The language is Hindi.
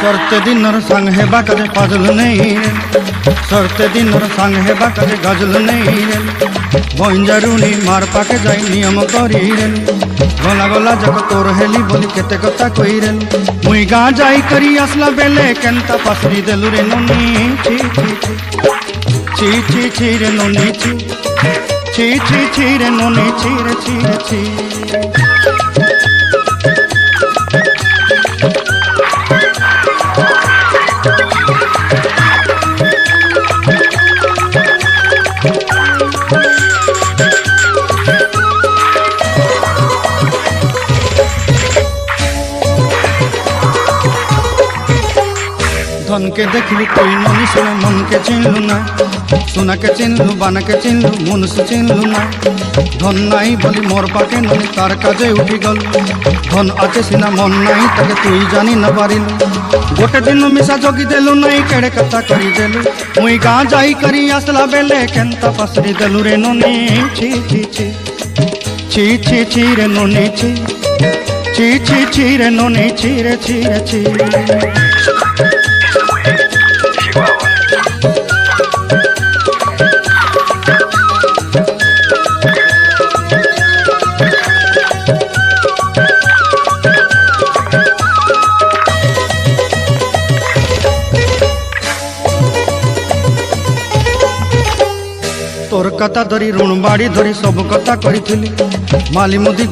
सरते दिनर संग हेबा कदे पाजल नहीं रे सरते दिनर संग हेबा कदे गजल नहीं रे बंजारुनी मार पाके जाई नियम करी रे गला गला जक तोर हेली बोली केते कथा कई रे मुई गा जाई करी असला बेले केनता पसरी देलु रे नोनी छी छी छी छी रे नोनी छी छी छी छी रे नोनी छी रे छी रे छी धन के देखलु कोई ननी सुना मन के चिन्हलु ना सुना के चिन्हलु बाना के चिन्हलु मन से चिन्हलु ना धन नहीं बोली मोर पाके ननी तार काजे उठी गल धन आचे सिना मन नहीं ताके तुई जानी न पारिलु गोटे दिन मिसा जोगी देलु नहीं केड़े कथा करी देलु मुई गा जाई करी असला बेले केनता पसरी देलु रे ननी छी छी छी छी छी छी रे ननी छी छी छी छी रे ननी छी रे छी रे छी तोर कथा धरी ऋण बाड़ी धरी सब कथा करी माली मुदी